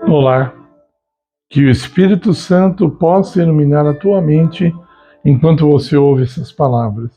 Olá, que o Espírito Santo possa iluminar a tua mente enquanto você ouve essas palavras.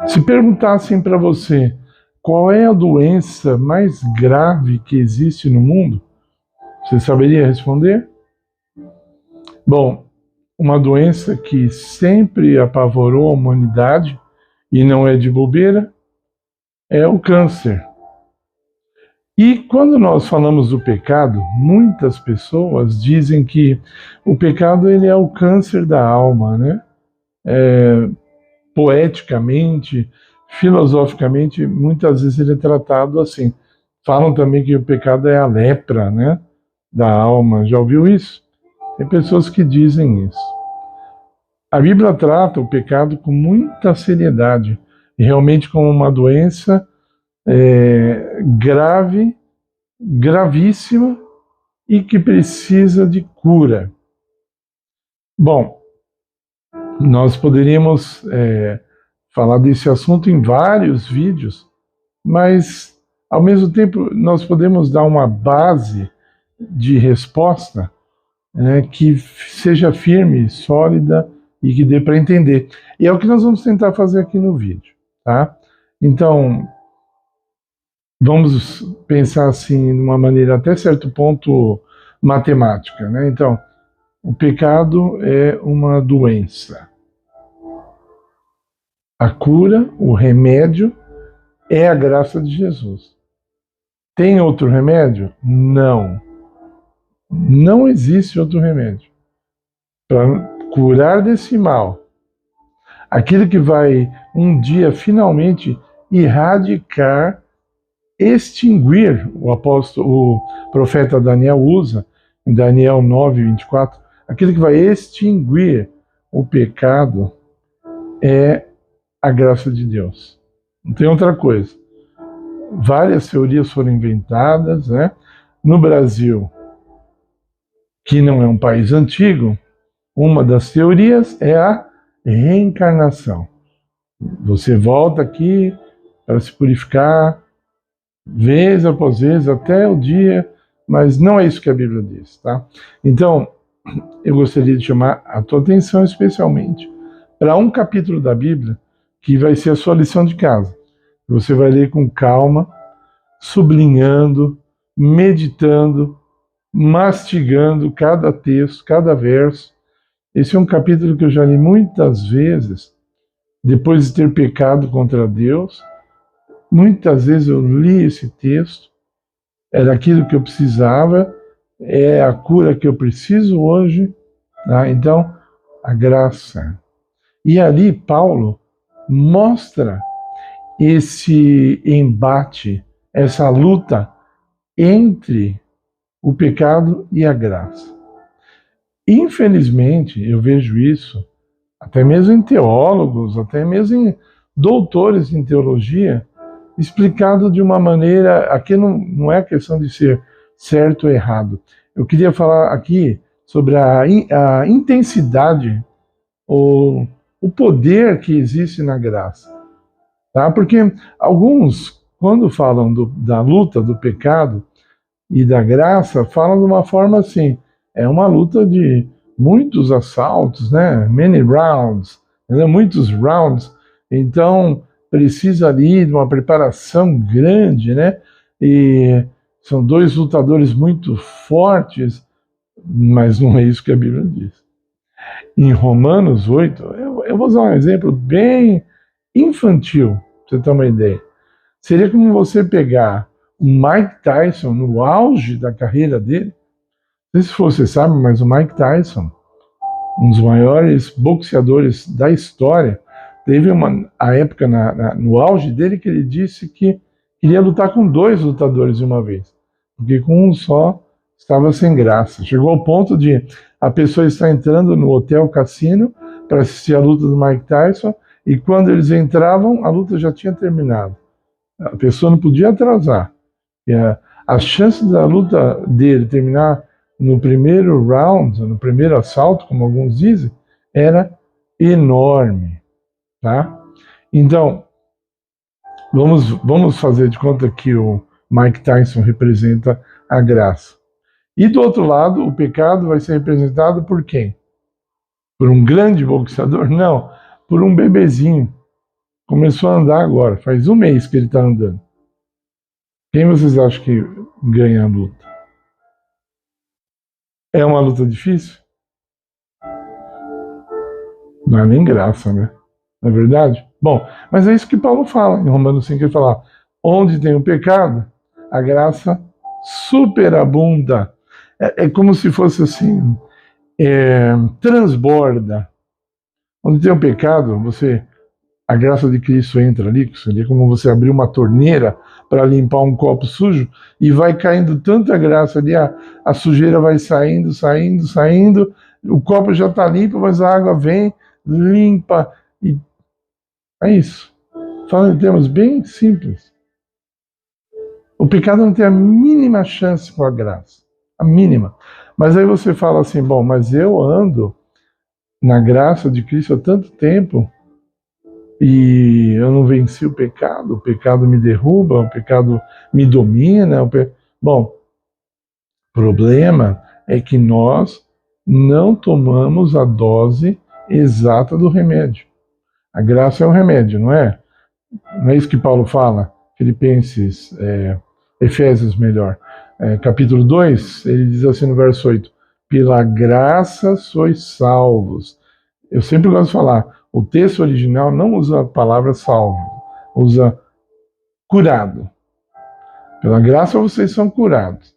Se perguntassem para você qual é a doença mais grave que existe no mundo, você saberia responder? Bom, uma doença que sempre apavorou a humanidade e não é de bobeira é o câncer. E quando nós falamos do pecado, muitas pessoas dizem que o pecado ele é o câncer da alma, né? Poeticamente, filosoficamente, muitas vezes ele é tratado assim. Falam também que o pecado é a lepra, né? Da alma. Já ouviu isso? Tem pessoas que dizem isso. A Bíblia trata o pecado com muita seriedade, e realmente como uma doença grave, gravíssima e que precisa de cura. Bom, nós poderíamos falar desse assunto em vários vídeos, mas ao mesmo tempo nós podemos dar uma base de resposta que seja firme, sólida e que dê para entender. E é o que nós vamos tentar fazer aqui no vídeo, tá? Então, vamos pensar assim, de uma maneira até certo ponto matemática, né? Então, o pecado é uma doença. A cura, o remédio, é a graça de Jesus. Tem outro remédio? Não. Não existe outro remédio para curar desse mal. Aquilo que vai um dia finalmente erradicar, extinguir, o profeta Daniel usa, em Daniel 9:24, aquilo que vai extinguir o pecado é a graça de Deus. Não tem outra coisa. Várias teorias foram inventadas, né? No Brasil, que não é um país antigo, uma das teorias é a reencarnação. Você volta aqui para se purificar, vez após vez, até o dia, mas não é isso que a Bíblia diz, tá? Então, eu gostaria de chamar a tua atenção especialmente para um capítulo da Bíblia que vai ser a sua lição de casa. Você vai ler com calma, sublinhando, meditando, mastigando cada texto, cada verso. Esse é um capítulo que eu já li muitas vezes, depois de ter pecado contra Deus. Muitas vezes eu li esse texto, era aquilo que eu precisava, é a cura que eu preciso hoje, tá? Então, a graça. E ali Paulo mostra esse embate, essa luta entre o pecado e a graça. Infelizmente, eu vejo isso, até mesmo em teólogos, até mesmo em doutores em teologia, explicado de uma maneira, aqui não é questão de ser certo ou errado. Eu queria falar aqui sobre a intensidade, ou o poder que existe na graça. Tá? Porque alguns, quando falam da luta, do pecado e da graça, falam de uma forma assim, é uma luta de muitos assaltos, né? Many rounds, né? Muitos rounds, então precisa ali de uma preparação grande, né? E são dois lutadores muito fortes, mas não é isso que a Bíblia diz. Em Romanos 8, eu vou usar um exemplo bem infantil, pra você ter uma ideia. Seria como você pegar o Mike Tyson no auge da carreira dele. Não sei se você sabe, mas o Mike Tyson, um dos maiores boxeadores da história, teve a época no auge dele que ele disse que queria lutar com 2 lutadores de uma vez, porque com um só estava sem graça. Chegou ao ponto de a pessoa estar entrando no hotel cassino para assistir a luta do Mike Tyson, e quando eles entravam, a luta já tinha terminado. A pessoa não podia atrasar. E a chance da luta dele terminar no primeiro round, no primeiro assalto, como alguns dizem, era enorme, tá? Então, vamos fazer de conta que o Mike Tyson representa a graça. E do outro lado, o pecado vai ser representado por quem? Por um grande boxeador? Não, por um bebezinho. Começou a andar agora, faz um mês que ele está andando. Quem vocês acham que ganha a luta? É uma luta difícil? Não é nem graça, né? Não é verdade? Bom, mas é isso que Paulo fala em Romanos 5, ele fala, onde tem o pecado, a graça superabunda. É como se fosse assim, transborda. Onde tem o pecado, a graça de Cristo entra ali, seria como você abrir uma torneira para limpar um copo sujo e vai caindo tanta graça ali, a sujeira vai saindo, saindo, saindo, o copo já está limpo, mas a água vem, limpa, e é isso. Falando em termos bem simples. O pecado não tem a mínima chance com a graça. A mínima. Mas aí você fala assim, bom, mas eu ando na graça de Cristo há tanto tempo e eu não venci o pecado me derruba, o pecado me domina. Bom, o problema é que nós não tomamos a dose exata do remédio. A graça é um remédio, não é? Não é isso que Paulo fala? Filipenses, Efésios melhor, capítulo 2, ele diz assim no verso 8, pela graça sois salvos. Eu sempre gosto de falar, o texto original não usa a palavra salvo, usa curado. Pela graça vocês são curados.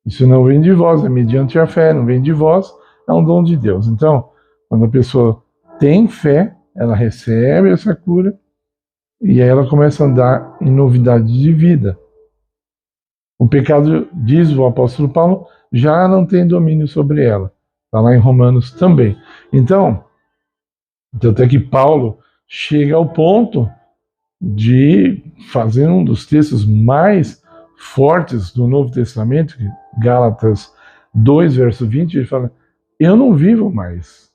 Isso não vem de vós, é mediante a fé, não vem de vós, é um dom de Deus. Então, quando a pessoa tem fé, ela recebe essa cura e aí ela começa a andar em novidade de vida. O pecado, diz o apóstolo Paulo, já não tem domínio sobre ela. Está lá em Romanos também. Então, até que Paulo chega ao ponto de fazer um dos textos mais fortes do Novo Testamento, Gálatas 2, verso 20, ele fala, eu não vivo mais,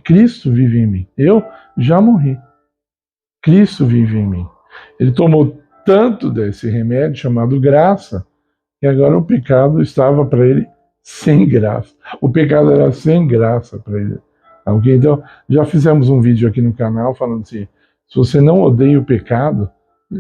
Cristo vive em mim, eu já morri, Cristo vive em mim. Ele tomou tanto desse remédio chamado graça, que agora o pecado estava para ele sem graça. O pecado era sem graça para ele. Okay? Então, já fizemos um vídeo aqui no canal falando assim, se você não odeia o pecado,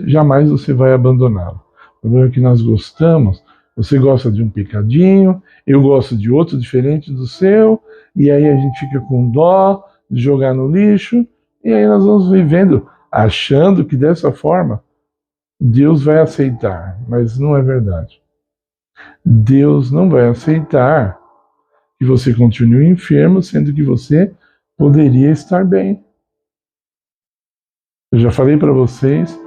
jamais você vai abandoná-lo. O problema é que nós gostamos, você gosta de um pecadinho, eu gosto de outro diferente do seu, e aí a gente fica com dó de jogar no lixo, e aí nós vamos vivendo achando que dessa forma Deus vai aceitar, mas não é verdade. Deus não vai aceitar que você continue enfermo, sendo que você poderia estar bem. Eu já falei para vocês,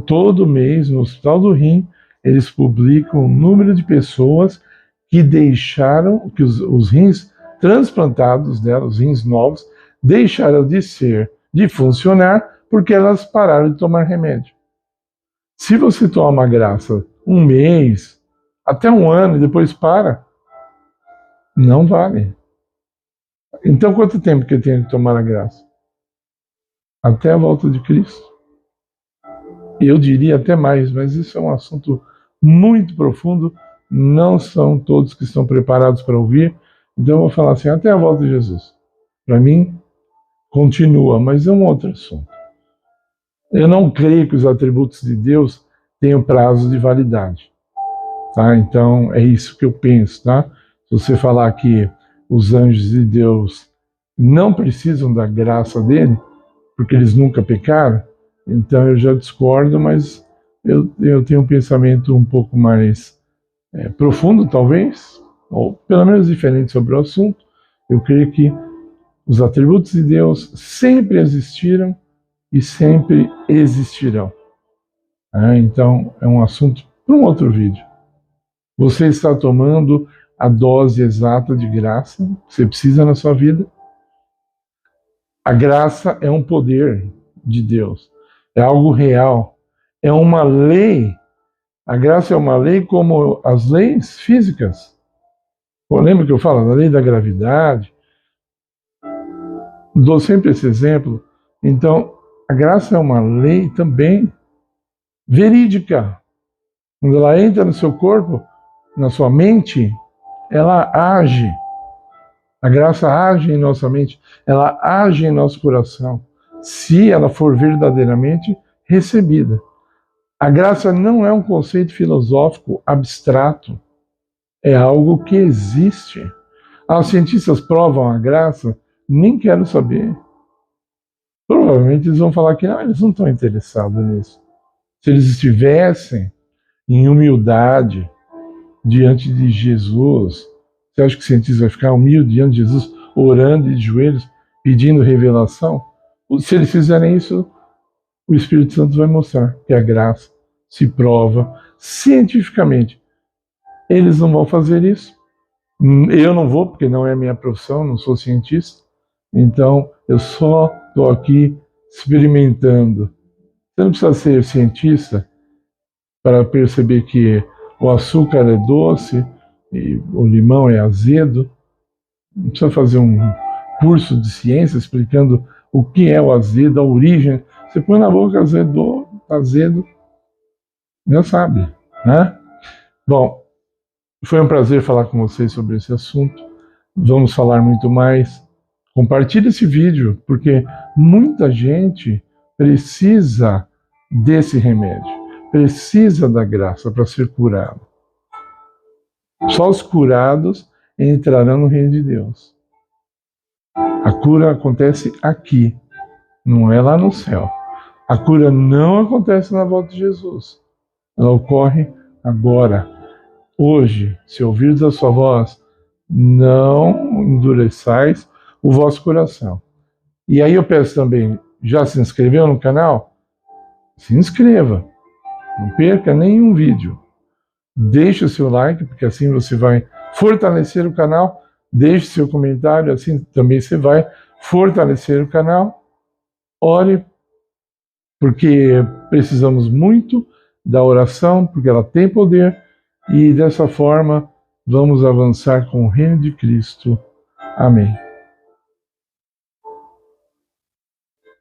todo mês no Hospital do Rim, eles publicam o número de pessoas que deixaram, que os rins transplantados dela, os rins novos, deixaram de funcionar, porque elas pararam de tomar remédio. Se você toma a graça um mês, até um ano e depois para, não vale. Então quanto tempo que eu tenho que tomar a graça? Até a volta de Cristo. Eu diria até mais, mas isso é um assunto muito profundo, não são todos que estão preparados para ouvir, então eu vou falar assim, até a volta de Jesus. Para mim, continua, mas é um outro assunto. Eu não creio que os atributos de Deus tenham prazo de validade. Tá? Então, é isso que eu penso. Tá? Se você falar que os anjos de Deus não precisam da graça dele, porque eles nunca pecaram, então eu já discordo, mas eu tenho um pensamento um pouco mais profundo, talvez, ou pelo menos diferente sobre o assunto. Eu creio que os atributos de Deus sempre existiram e sempre existirão. Então, é um assunto para um outro vídeo. Você está tomando a dose exata de graça que você precisa na sua vida? A graça é um poder de Deus, é algo real, é uma lei. A graça é uma lei como as leis físicas. Lembra que eu falo da lei da gravidade? Dou sempre esse exemplo. Então, a graça é uma lei também verídica. Quando ela entra no seu corpo, na sua mente, ela age. A graça age em nossa mente, ela age em nosso coração, se ela for verdadeiramente recebida. A graça não é um conceito filosófico abstrato, é algo que existe. Os cientistas provam a graça, nem quero saber. Provavelmente eles vão falar que não, eles não estão interessados nisso. Se eles estivessem em humildade diante de Jesus, você acha que o cientista vai ficar humilde diante de Jesus, orando de joelhos, pedindo revelação? Se eles fizerem isso, o Espírito Santo vai mostrar que a graça se prova cientificamente. Eles não vão fazer isso. Eu não vou, porque não é minha profissão, não sou cientista. Então, eu só estou aqui experimentando. Você não precisa ser cientista para perceber que o açúcar é doce e o limão é azedo. Não precisa fazer um curso de ciência explicando o que é o azedo, a origem. Você põe na boca azedo, já sabe, né? Bom, foi um prazer falar com vocês sobre esse assunto. Vamos falar muito mais. Compartilhe esse vídeo, porque muita gente precisa desse remédio, precisa da graça para ser curado. Só os curados entrarão no reino de Deus. A cura acontece aqui, não é lá no céu. A cura não acontece na volta de Jesus. Ela ocorre agora, hoje. Se ouvirdes a sua voz, não endureçais o vosso coração. E aí eu peço também, já se inscreveu no canal? Se inscreva. Não perca nenhum vídeo. Deixe o seu like, porque assim você vai fortalecer o canal. Deixe seu comentário, assim também você vai fortalecer o canal. Ore, porque precisamos muito da oração, porque ela tem poder, e dessa forma vamos avançar com o reino de Cristo. Amém.